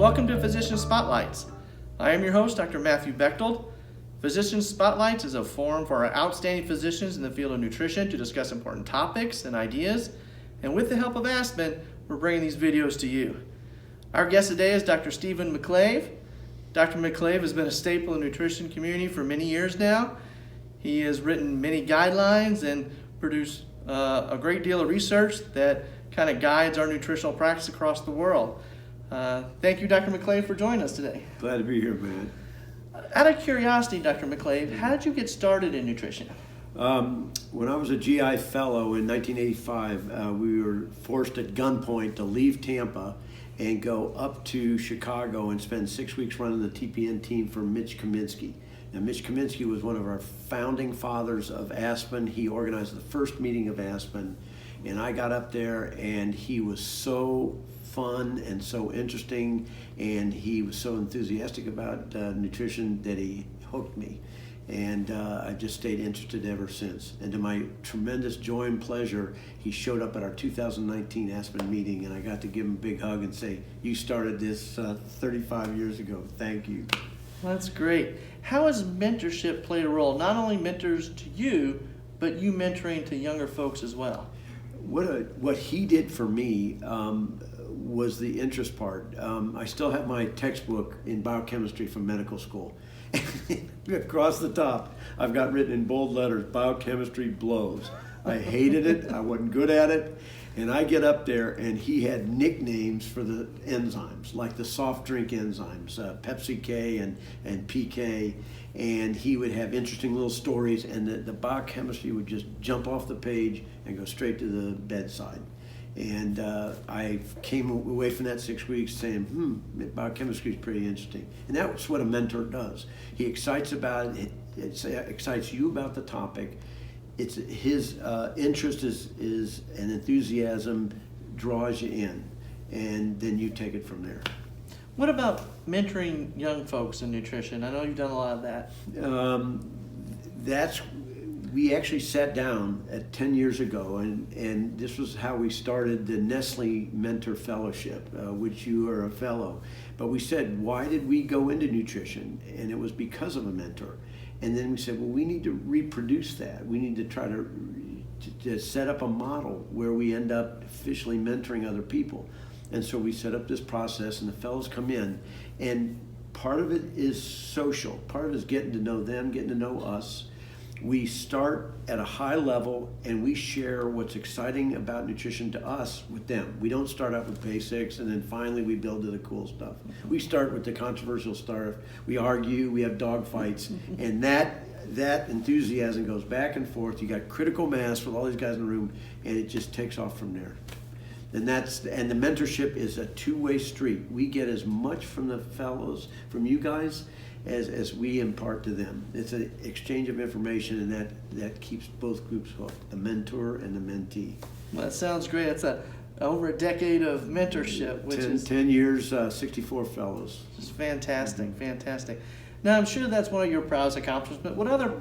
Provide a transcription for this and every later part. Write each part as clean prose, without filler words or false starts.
Welcome to Physician Spotlights. I am your host, Dr. Matthew Bechtold. Physician Spotlights is a forum for our outstanding physicians in the field of nutrition to discuss important topics and ideas. And with the help of ASPEN, we're bringing these videos to you. Our guest today is Dr. Stephen McClave. Dr. McClave has been a staple in the nutrition community for many years now. He has written many guidelines and produced a great deal of research that kind of guides our nutritional practice across the world. Thank you, Dr. McClave, for joining us today. Glad to be here, man. Out of curiosity, Dr. McClave, how did you get started in nutrition? When I was a GI fellow in 1985, we were forced at gunpoint to leave Tampa and go up to Chicago and spend 6 weeks running the TPN team for Mitch Kaminsky. Now, Mitch Kaminsky was one of our founding fathers of ASPEN. He organized the first meeting of ASPEN, and I got up there, and he was so fun and so interesting, and he was so enthusiastic about nutrition that he hooked me. And I've just stayed interested ever since. And to my tremendous joy and pleasure, he showed up at our 2019 ASPEN meeting, and I got to give him a big hug and say, "You started this 35 years ago. Thank you." Well, that's great. How has mentorship played a role? Not only mentors to you, but you mentoring to younger folks as well. What he did for me was the interest part. I still have my textbook in biochemistry from medical school. Across the top, I've got written in bold letters, "Biochemistry blows." I hated it. I wasn't good at it. And I get up there, and he had nicknames for the enzymes, like the soft drink enzymes, Pepsi K and PK. And he would have interesting little stories, and the biochemistry would just jump off the page and go straight to the bedside. And I came away from that 6 weeks saying, biochemistry is pretty interesting. And that's what a mentor does. He excites about it, it excites you about the topic. It's his interest is an enthusiasm draws you in, and then you take it from there. What about mentoring young folks in nutrition? I know you've done a lot of that. We actually sat down 10 years ago, and this was how we started the Nestlé Mentor Fellowship, which you are a fellow. But we said, why did we go into nutrition? And it was because of a mentor. And then we said, well, we need to reproduce that. We need to try to set up a model where we end up officially mentoring other people. And so we set up this process, and the fellows come in, and part of it is social. Part of it is getting to know them, getting to know us. We start at a high level, and we share what's exciting about nutrition to us with them. We don't start out with basics, and then finally we build to the cool stuff. We start with the controversial stuff. We argue, we have dog fights, and that enthusiasm goes back and forth. You got critical mass with all these guys in the room, and it just takes off from there. And the mentorship is a two-way street. We get as much from the fellows, from you guys, as we impart to them. It's an exchange of information, and that keeps both groups hooked, the mentor and the mentee. Well, that sounds great. It's over a decade of mentorship, which is 10 years, 64 fellows. Just fantastic, fantastic. Now, I'm sure that's one of your proudest accomplishments, but what other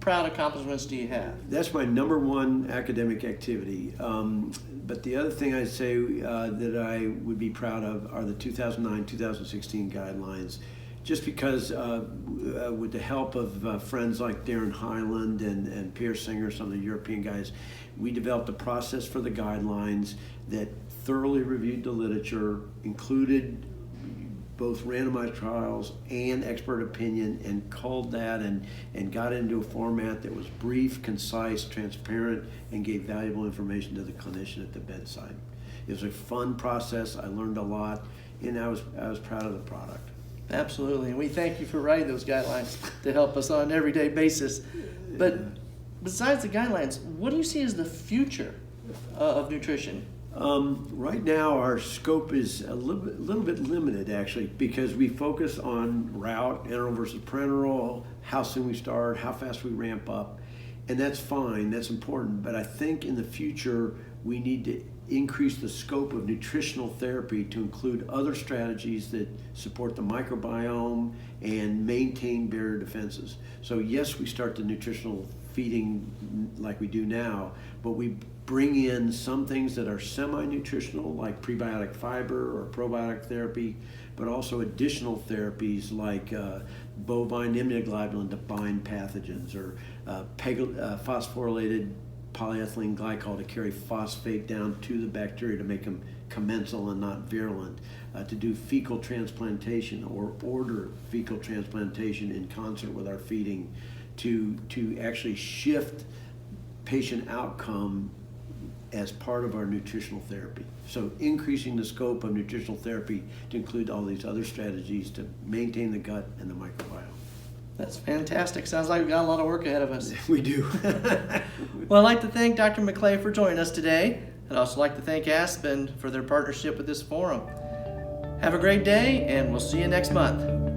proud accomplishments do you have? That's my number one academic activity. But the other thing I'd say that I would be proud of are the 2009-2016 guidelines. Just because with the help of friends like Darren Hyland and Pierre Singer, some of the European guys, we developed a process for the guidelines that thoroughly reviewed the literature, included both randomized trials and expert opinion, and culled that and got into a format that was brief, concise, transparent, and gave valuable information to the clinician at the bedside. It was a fun process. I learned a lot, and I was proud of the product. Absolutely, and we thank you for writing those guidelines to help us on an everyday basis. But besides the guidelines, what do you see as the future of nutrition? Right now, our scope is a little bit limited, actually, because we focus on route, enteral versus parenteral, how soon we start, how fast we ramp up, and that's fine, that's important. But I think in the future, we need to increase the scope of nutritional therapy to include other strategies that support the microbiome and maintain barrier defenses. So yes, we start the nutritional feeding like we do now, but we bring in some things that are semi-nutritional, like prebiotic fiber or probiotic therapy, but also additional therapies like bovine immunoglobulin to bind pathogens, or phosphorylated polyethylene glycol to carry phosphate down to the bacteria to make them commensal and not virulent, to do fecal transplantation or order fecal transplantation in concert with our feeding, to actually shift patient outcome as part of our nutritional therapy. So increasing the scope of nutritional therapy to include all these other strategies to maintain the gut and the microbiome. That's fantastic. Sounds like we've got a lot of work ahead of us. We do. Well, I'd like to thank Dr. McClave for joining us today. I'd also like to thank ASPEN for their partnership with this forum. Have a great day, and we'll see you next month.